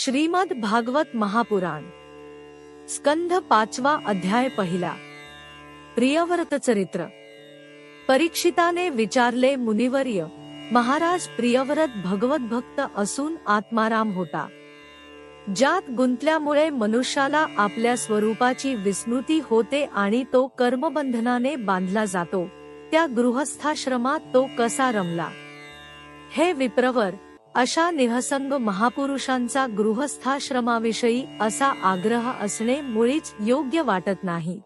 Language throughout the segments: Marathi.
श्रीमद भागवत महापुराण स्कंध 5 अध्याय 1 प्रियव्रत चरित्र। परीक्षिताने विचारले, मुनिवर्य, महाराज प्रियव्रत भगवत भक्त असून आत्माराम होता। ज्यात गुंतल्यामुळे मनुष्याला आपल्या स्वरूपाची विस्मृती होते आणि तो कर्मबंधनाने बांधला जातो, त्या गृहस्थाश्रमात तो कसा रमला? हे विप्रवर, अशा निहसंग महापुरुषांचा गृहस्थाश्रमाविषयी असा आग्रह असणे मुळीच योग्य वाटत नाही।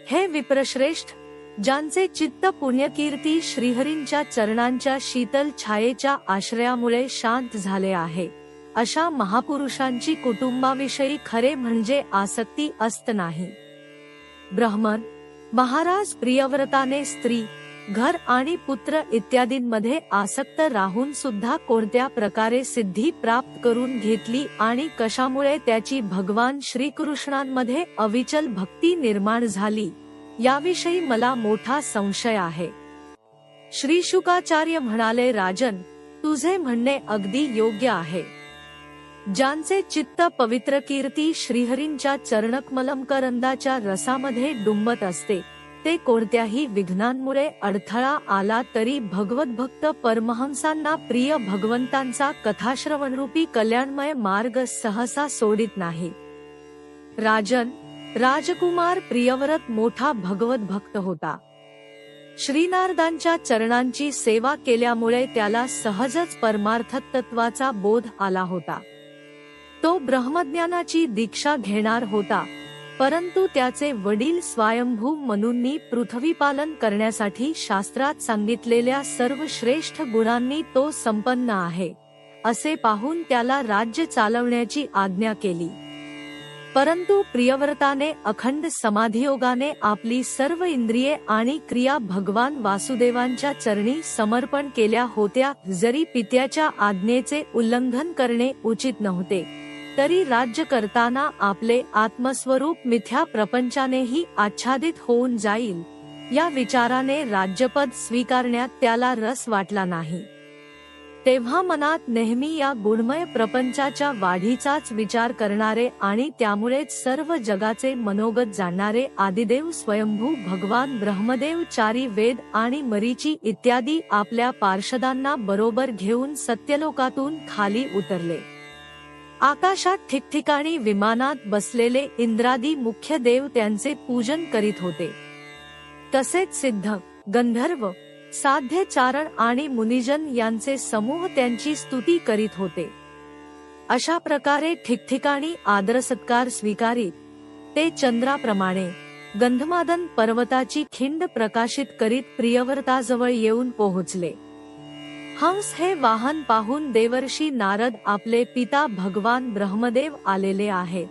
हे विप्रश्रेष्ठ, ज्यांचे चित्त पुण्यकीर्ती श्रीहरींच्या चरणांच्या शीतल छायेच्या आश्रयामुळे शांत झाले आहे, अशा महापुरुषांची कुटुंबाविषयी खरे म्हणजे आसक्ती असत नाही। ब्राह्मण महाराज प्रियव्रताने स्त्री, घर आणि पुत्र इत्यादींमध्ये आसक्त राहून सुद्धा कोणत्या प्रकारे सिद्धी प्राप्त करून घेतली आणि कशामुळे त्याची भगवान श्रीकृष्णांमध्ये अविचल भक्ती निर्माण झाली, याविषयी मला मोठा संशय आहे। श्री शुकाचार्य म्हणाले, राजन, तुझे म्हणणे अगदी योग्य आहे। ज्यांचे चित्त पवित्र कीर्ती श्रीहरींच्या चरणकमलमकरंदाच्या रसामध्ये डुंबत असते, ते कोणत्याही विघ्नांमुळे अडथळा आला तरी भगवद्भक्त परमहंसांना प्रिय भगवंतांचा कथाश्रवणरूपी कल्याणमय मार्ग सहसा सोडित नाही। राजन, राजकुमार प्रियव्रत मोठा भगवत भक्त होता। श्रीनारदांच्या चरणांची सेवा केल्यामुळे त्याला सहजच परमार्थ तत्वाचा बोध आला होता। तो ब्रह्मज्ञानाची दीक्षा घेणार होता, परंतु त्याचे वडील स्वयंभू मनूंनी पृथ्वीपालन करण्यासाठी शास्त्रात सांगितलेल्या सर्व श्रेष्ठ गुणांनी तो संपन्न आहे, असे पाहून त्याला राज्य चालवण्याची आज्ञा केली। परंतु प्रियव्रताने अखंड समाधियोगाने आपली सर्व इंद्रिये आणि क्रिया भगवान वासुदेवांच्या चरणी समर्पण केल्या होत्या। जरी पित्याच्या आज्ञेचे उल्लंघन करणे उचित नव्हते, तरी राज्य करताना आपले आत्मस्वरूप मिथ्या प्रपंचानेही आच्छादित होऊन जाईल, या विचाराने राज्यपद स्वीकारण्यात त्याला रस वाटला नाही। तेव्हा मनात नेहमी या गुणमय प्रपंचाच्या वाढीचाच विचार करणारे आणि त्यामुळेच सर्व जगाचे मनोगत जाणणारे आदिदेव स्वयंभू भगवान ब्रह्मदेव चारी वेद आणि मरीची इत्यादी आपल्या पार्षदांना बरोबर घेऊन सत्यलोकातून खाली उतरले। आकाशात ठिकठिकाणी विमानात बसलेले इंद्रादी मुख्य देव त्यांचे पूजन करीत होते। तसेच सिद्ध, गंधर्व, साध्य, चारण आणि मुनिजन यांचे समूह त्यांची स्तुती करीत होते। अशा प्रकारे ठिकठिकाणी आदरसत्कार स्वीकारीत ते चंद्राप्रमाणे गंधमादन पर्वताची खिंड प्रकाशित करीत प्रियव्रताजवळ येऊन पोहोचले। हंस हे वाहन पाहून देवर्षी नारद आपले पिता भगवान ब्रह्मदेव आलेले आहे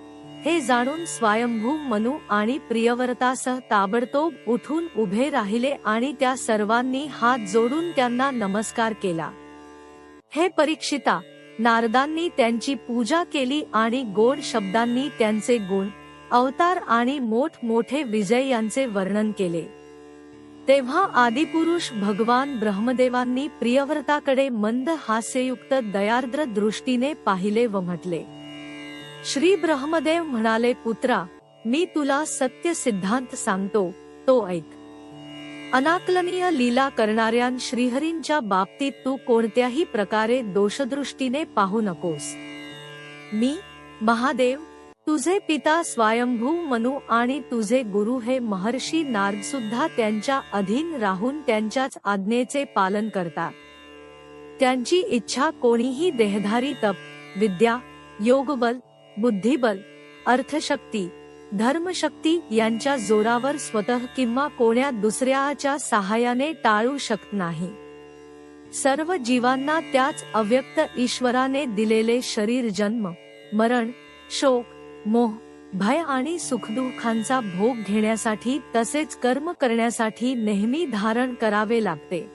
हे जाणून स्वयंभू मनू आणि प्रियव्रतासह ताबडतोब उठून उभे राहिले आणि त्या सर्वांनी हात जोडून त्यांना नमस्कार केला। हे परीक्षिता, नारदांनी त्यांची पूजा केली आणि गोड शब्दांनी त्यांचे गुण, अवतार आणि मोठमोठे विजय यांचे वर्णन केले। तेव्हा आदिपुरुष भगवान ब्रह्मदेवांनी प्रियव्रताकडे मंद हास्ययुक्त दयार्द्र दृष्टीने पाहिले व म्हटले, श्री ब्रह्मदेव म्हणाले, पुत्रा, मी तुला सत्य सिद्धांत सांगतो, तो ऐक। अनाकलनीय लीला करणाऱ्या श्रीहरींच्या बाबतीत तू कोणत्याही प्रकारे दोषदृष्टीने पाहू नकोस। मी, महादेव, तुझे पिता स्वयंभू मनू आणि तुझे गुरु हे महर्षी नारद सुद्धा त्यांच्या अधीन राहून त्यांच्याच आज्ञेचे पालन करतात। त्यांची इच्छा कोणीही देहधारी तप, विद्या, योगबल, बुद्धिबल, अर्थशक्ती, धर्मशक्ती यांच्या जोरावर स्वतः किंवा कोण्या दुसऱ्याच्या सहाय्याने टाळू शकत नाही। सर्व जीवांना त्याच अव्यक्त ईश्वराने दिलेले शरीर जन्म, मरण, शोक, मोह, भय आणि सुखदुःखांचा भोग घेण्यासाठी तसेच कर्म करण्यासाठी नेहमी धारण करावे लागते।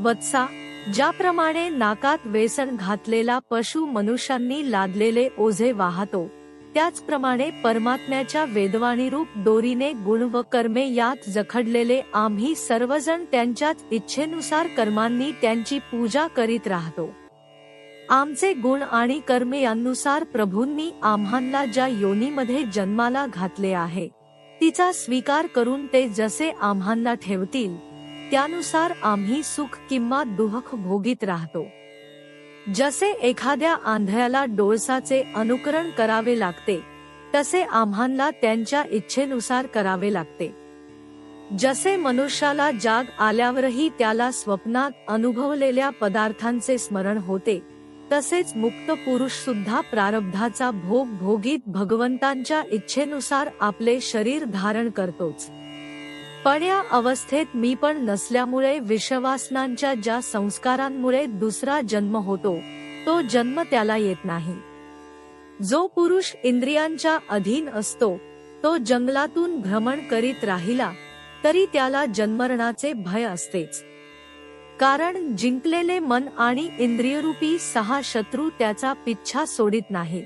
वत्सा, ज्याप्रमाणे नाकात वेसण घातलेला पशु मनुष्यांनी लादलेले ओझे वाहतो, त्याचप्रमाणे परमात्म्याच्या वेदवाणीरूप दोरीने गुण व कर्मे यात जखडलेले आम्ही सर्वजण त्यांच्याच इच्छेनुसार कर्मांनी त्यांची पूजा करीत राहतो। आमचे गुण आणि कर्म यानुसार प्रभूंनी आम्हांना ज्या योनीमध्ये जन्माला घातले आहे तिचा स्वीकार करून ते जसे आम्हांना ठेवतील त्यानुसार आम्ही सुख किंवा दुःख भोगीत राहतो। जसे एखाद्या आंधळ्याला डोळसाचे अनुकरण करावे लागते तसे आम्हांना त्यांच्या इच्छेनुसार करावे लागते। जसे मनुष्याला जाग आल्यावरही त्याला स्वप्नात अनुभवलेल्या पदार्थांचे स्मरण होते तसेच मुक्त पुरुष सुद्धा प्रारब्धाचा भोग भोगीत भगवंतांच्या इच्छेनुसार आपले शरीर धारण करतोच। पण या अवस्थेत मी पण नसल्यामुळे विषयवासनांच्या ज्या संस्कारांमुळे दुसरा जन्म होतो तो जन्म त्याला येत नाही। जो पुरुष इंद्रियांच्या अधीन असतो तो जंगलातून भ्रमण करीत राहिला तरी त्याला जन्मरणाचे भय असतेच, कारण जिंकलेले मन आणि इंद्रियरूपी 6 शत्रू त्याचा पिच्छा सोडित नाही।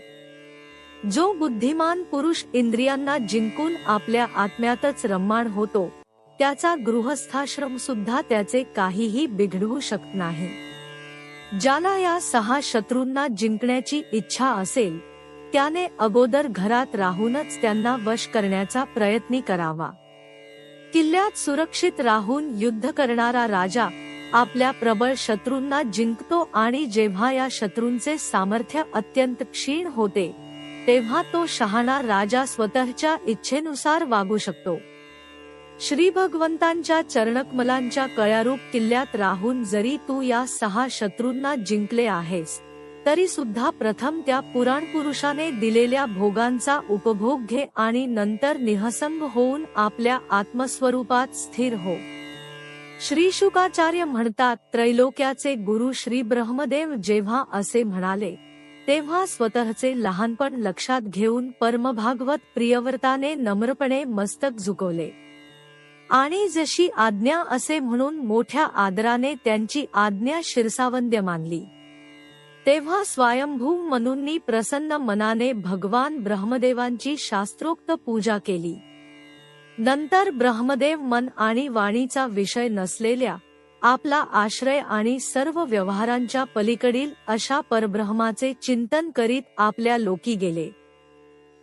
जो बुद्धिमान पुरुष इंद्रियांना जिंकून आपल्या आत्म्यातच रममाण होतो त्याचा गृहस्थाश्रम सुद्धा त्याचे काहीही बिघडवू शकत नाही। ज्याला या 6 शत्रूंना जिंकण्याची इच्छा असेल त्याने अगोदर घरात राहूनच त्यांना वश करण्याचा प्रयत्न करावा। किल्ल्यात सुरक्षित राहून युद्ध करणारा राजा आपल्या प्रबळ शत्रूंना जिंकतो आणि जेव्हा या शत्रूंचे सामर्थ्य अत्यंत क्षीण होते तेव्हा तो शहाणा राजा स्वतःच्या इच्छेनुसार वागू शकतो। श्री भगवंतांच्या चरणकमलांच्या कळ्यारूप किल्ल्यात राहून जरी तू या 6 शत्रूंना जिंकले आहेस तरी सुद्धा प्रथम त्या पुराण पुरुषाने दिलेल्या भोगांचा उपभोग घे आणि नंतर निःसंग होऊन आपल्या आत्मस्वरूपात स्थिर हो। श्री शुकाचार्य म्हणतात, त्रैलोक्याचे गुरु श्री ब्रह्मदेव जेव्हा असे म्हणाले तेव्हा स्वतःचे लहानपण लक्षात घेऊन परमभागवत प्रियव्रताने नम्रपणे मस्तक झुकवले आणि जशी आज्ञा असे म्हणून मोठ्या आदराने त्यांची आज्ञा शिरसावंद्य मानली। तेव्हा स्वयंभू मनूंनी प्रसन्न मनाने भगवान ब्रह्मदेवांची शास्त्रोक्त पूजा केली। नंतर ब्रह्मदेव मन आणि वाणीचा विषय नसलेल्या आपला आश्रय आणि सर्व व्यवहारांच्या पलीकडील अशा परब्रह्माचे चिंतन करीत आपल्या लोकी गेले।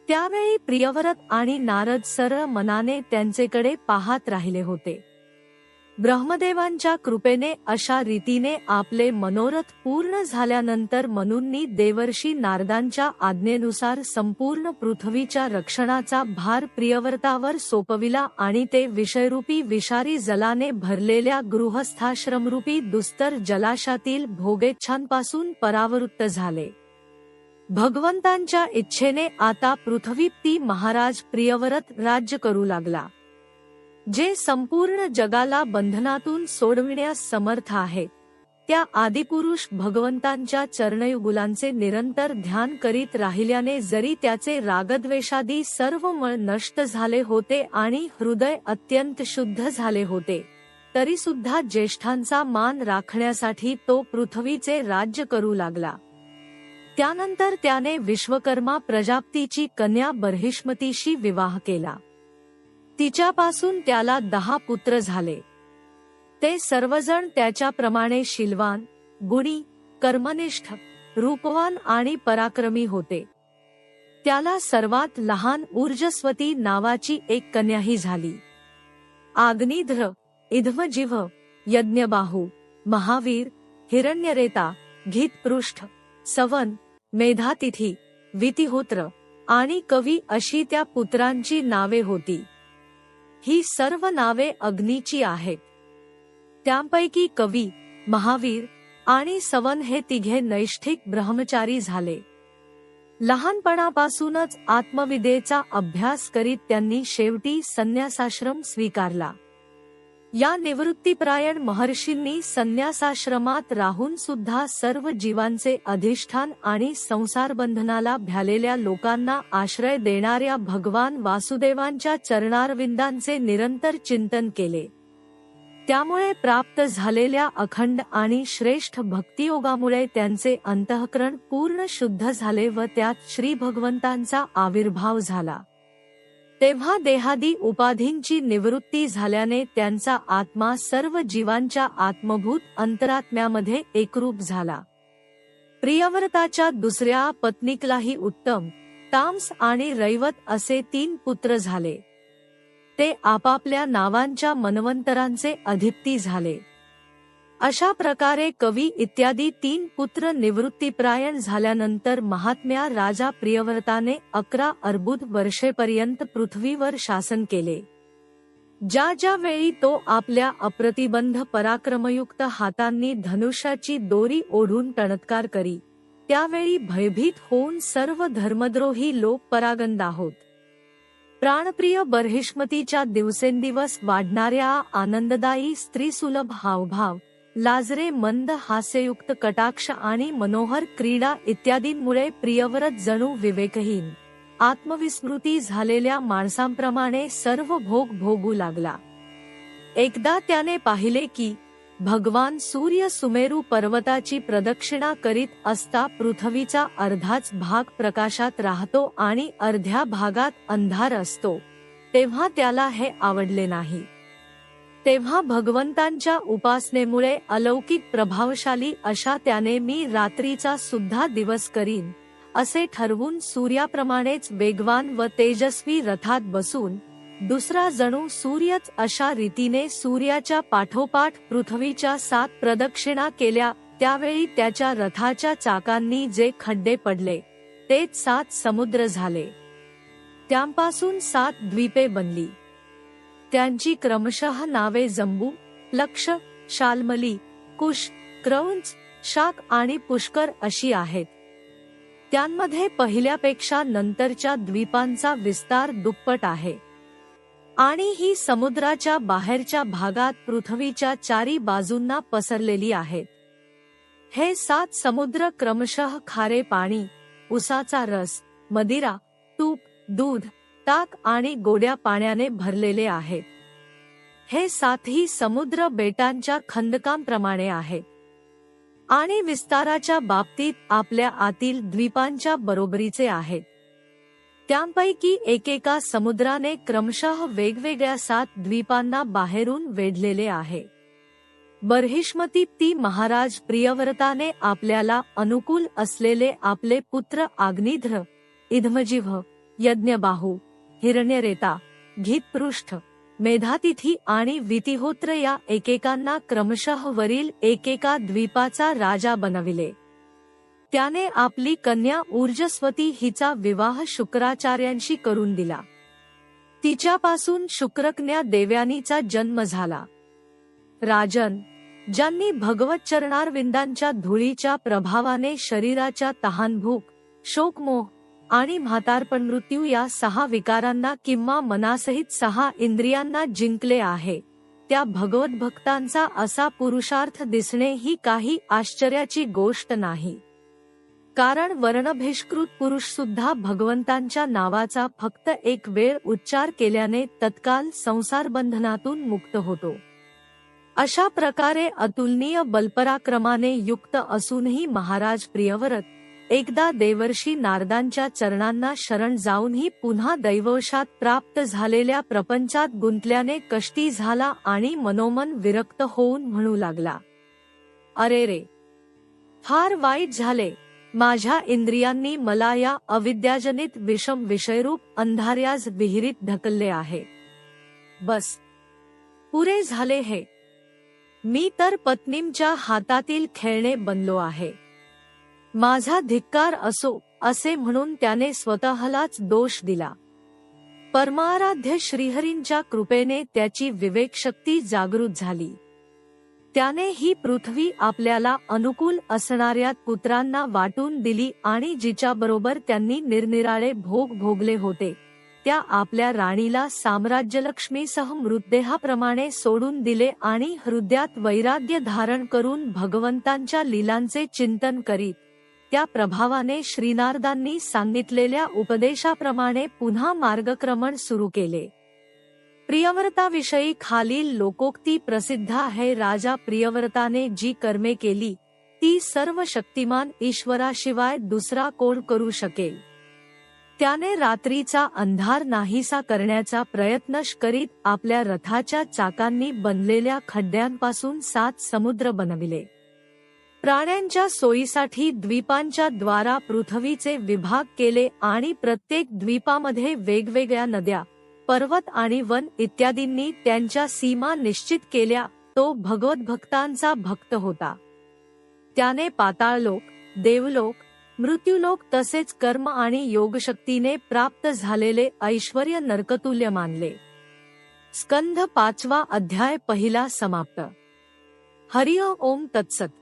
त्यावेळी प्रियव्रत आणि नारद सरळ मनाने त्यांचेकडे पाहत राहिले होते। ब्रह्मदेवांच्या कृपेने अशा रीतीने आपले मनोरथ पूर्ण झाल्यानंतर मनूंनी देवर्षी नारदांच्या आज्ञेनुसार संपूर्ण पृथ्वीच्या रक्षणाचा भार प्रियव्रतावर सोपविला आणि ते विषयरूपी विषारी जलाने भरलेल्या गृहस्थाश्रमरूपी दुस्तर जलाशयातील भोगेच्छांपासून परावृत्त झाले। भगवंतांच्या इच्छेने आता पृथ्वीपती महाराज प्रियव्रत राज्य करू लागला, जे संपूर्ण जगाला बंधनातून सोडविण्यास समर्थ आहेत। त्या आदिपुरुष भगवंतांच्या चरणयुगुलांचे निरंतर ध्यान करीत राहिल्याने जरी त्याचे रागद्वेषादी सर्व मळ नष्ट झाले होते आणि हृदय अत्यंत शुद्ध झाले होते तरी सुद्धा ज्येष्ठांचा मान राखण्यासाठी तो पृथ्वीचे राज्य करू लागला। त्यानंतर त्याने विश्वकर्मा प्रजापतीची कन्या बर्हिष्मतीशी विवाह केला। तिच्यापासून त्याला 10 पुत्र झाले। ते सर्वजण त्याच्याप्रमाणे शीलवान, गुणी, कर्मनिष्ठ, रूपवान आणि पराक्रमी होते। त्याला सर्वात लहान ऊर्जस्वती नावाची एक कन्याही झाली। आग्निध्र, इध्मजिव्ह, यज्ञबाहू, महावीर, हिरण्यरेता, घितपृष्ठ, सवन, मेधातिथी, वितिहोत्र आणि कवी अशी त्या पुत्रांची नावे होती। ही सर्व नावे अग्नीची आहेत। त्यांपैकी कवी, महावीर आणि सवन हे तिघे नैष्ठिक ब्रह्मचारी झाले। लहानपणापासूनच आत्मविद्येचा अभ्यास करीत त्यांनी शेवटी संन्यासाश्रम स्वीकारला। या निवृत्तीपरायण महर्षींनी संन्यासाश्रमात राहून सुद्धा सर्व जीवांचे अधिष्ठान आणि संसारबंधनाला भ्यालेल्या लोकांना आश्रय देणाऱ्या भगवान वासुदेवांच्या चरणारविंदांचे निरंतर चिंतन केले। त्यामुळे प्राप्त झालेल्या अखंड आणि श्रेष्ठ भक्तियोगामुळे त्यांचे अंतःकरण पूर्ण शुद्ध झाले व त्यात श्री भगवंतांचा आविर्भाव झाला। तेव्हा देहादी उपाधींची निवृत्ती झाल्याने त्यांचा आत्मा सर्व जीवांच्या आत्मभूत अंतरात्म्यामध्ये एकरूप झाला। प्रियव्रताच्या दुसऱ्या पत्नीकलाही उत्तम, ताम्स आणि रैवत असे 3 पुत्र झाले. ते आपापल्या नावांच्या मन्वंतरांचे अधिपती झाले. अशा प्रकारे कवी इत्यादी 3 पुत्र निवृत्तीप्रायण झाल्यानंतर महात्म्या राजा प्रियव्रताने 11 अर्बुद वर्षेपर्यंत पृथ्वीवर शासन केले. ज्या वेळी तो आपल्या अप्रतिबंध पराक्रमयुक्त हातांनी धनुष्याची दोरी ओढून टणत्कार करी, त्यावेळी भयभीत होऊन सर्व धर्मद्रोही लोक परागंद आहोत. प्राणप्रिय बर्हिष्मतीच्या दिवसेंदिवस वाढणाऱ्या आनंददायी स्त्रीसुलभ हावभाव, लाजरे मंद हास्ययुक्त कटाक्ष आणि मनोहर क्रीडा इत्यादींमुळे प्रियव्रत जणू विवेकहीन, आत्मविस्मृती झालेल्या माणसांप्रमाणे सर्व भोग भोगू लागला. एकदा त्याने पाहिले की भगवान सूर्य सुमेरू पर्वताची प्रदक्षिणा करीत असता पृथ्वीचा अर्धाच भाग प्रकाशात राहतो आणि अर्ध्या भागात अंधार असतो. तेव्हा त्याला हे आवडले नाही. तेव्हा भगवंतांच्या उपासनेमुळे अलौकिक प्रभावशाली अशा त्याने मी रात्रीचा सुद्धा दिवस करीन असे ठरवून सूर्याप्रमाणेच वेगवान व तेजस्वी रथात बसून दुसरा जणू सूर्यच अशा रीतीने सूर्याच्या पाठोपाठ पृथ्वीच्या 7 प्रदक्षिणा केल्या. त्यावेळी त्याच्या रथाच्या चाकांनी जे खड्डे पडले तेच 7 समुद्र झाले. त्यांपासून 7 द्वीपे बनली. त्यांची क्रमशः नावे जंबू, लक्ष, शाल्मली, कुश, क्रौंच, शाक आणि पुष्कर अशी आहेत. त्यांमध्ये पहिल्यापेक्षा नंतरच्या द्वीपांचा विस्तार दुप्पट आहे आणि ही समुद्राच्या बाहेरच्या भागात पृथ्वीच्या 4 बाजूंना पसरलेली आहेत. हे 7 समुद्र क्रमशः खारे पाणी, उसाचा रस, मदिरा, तूप, दूध, ताक आणि गोड्या पाण्याने भरलेले आहेत. हे 7ही समुद्र बेटांच्या खंदकांप्रमाणे आहेत आणि विस्ताराच्या बाबतीत आपल्या आतील द्वीपांच्या बरोबरीचे आहेत. त्यांपैकी एकेका समुद्राने क्रमशः वेगवेगळ्या 7 द्वीपांना बाहेरून वेढलेले आहे. बर्हिष्मती महाराज प्रियव्रताने आपल्याला अनुकूल असलेले आपले पुत्र आग्निध्र, इध्मजिव्ह, यज्ञबाहू, हिरण्यरेता, घितपृष्ठ, मेधातिथी आणि वितिहोत्र या एकेकांना क्रमशः वरील एकेका द्वीपाचा राजा बनविले. त्याने आपली कन्या ऊर्जस्वती हिचा विवाह शुक्राचार्यांशी करून दिला. तिच्यापासून शुक्रकन्या देवयानीचा जन्म झाला. राजन, ज्यांनी भगवत चरणारविंदांच्या धुळीच्या प्रभावाने शरीराच्या तहानभूक, शोकमोह आणि म्हातारपण मृत्यू या 6 विकारांना किंवा मनासहित 6 इंद्रियांना जिंकले आहे, त्या भगवत भक्तांचा असा पुरुषार्थ दिसणे ही काही आश्चर्याची गोष्ट नाही. कारण वर्णभिष्कृत पुरुष सुद्धा भगवंतांच्या नावाचा फक्त एक वेळ उच्चार केल्याने तत्काल संसार बंधनातून मुक्त होतो. अशा प्रकारे अतुलनीय बलपराक्रमाने युक्त असूनही महाराज प्रियव्रत एकदा देवर्षी नारदांच्या चरणांना शरण जाऊनही पुन्हा दैववशात प्राप्त झालेल्या प्रपंचात गुंतल्याने कष्टी झाला आणि मनोमन विरक्त होऊन म्हणू लागला, अरे रे, फार वाईट झाले. माझ्या इंद्रियांनी मला या अविद्याजनित विषम विषयरूप अंधार्यास विहिरीत ढकलले आहे. बस, पुरे झाले हे. मी तर पत्नींच्या हातातील खेळणे बनलो आहे. माझा धिक्कार असो असे म्हणून त्याने स्वतःलाच दोष दिला. परमाराध्य श्रीहरींच्या कृपेने त्याची विवेकशक्ती जागृत झाली. त्याने ही पृथ्वी आपल्याला अनुकूल असणाऱ्या पुत्रांना वाटून दिली आणि जिच्याबरोबर त्यांनी निरनिराळे भोग भोगले होते त्या आपल्या राणीला साम्राज्यलक्ष्मीसह मृतदेहाप्रमाणे सोडून दिले आणि हृदयात वैराग्य धारण करून भगवंतांच्या लीलांचे चिंतन करीत त्या प्रभावाने श्रीनारदांनी सांगितलेल्या उपदेशाप्रमाणे पुन्हा मार्गक्रमण सुरू केले. प्रियव्रताविषयी खालील लोकोक्ती प्रसिद्ध आहे. राजा प्रियव्रताने जी कर्मे केली ती सर्व शक्तिमान ईश्वराशिवाय दुसरा कोण करू शकेल. त्याने रात्रीचा अंधार नाहीसा करण्याचा प्रयत्न करीत आपल्या रथाच्या चाकांनी बनलेल्या खड्ड्यांपासून 7 समुद्र बनविले. प्राण्यांच्या सोयीसाठी द्वीपांच्या द्वारा पृथ्वीचे विभाग केले आणि प्रत्येक द्वीपामध्ये वेगवेगळ्या नद्या, पर्वत आणि वन इत्यादींनी त्यांच्या सीमा निश्चित केल्या. तो भगवद्भक्तांचा भक्त होता. त्याने पाताळलोक, देवलोक, मृत्यूलोक तसेच कर्म आणि योगशक्तीने प्राप्त झालेले ऐश्वर्य नरकतुल्य मानले. स्कंध 5 अध्याय 1 समाप्त. हरि ओम तत्सत.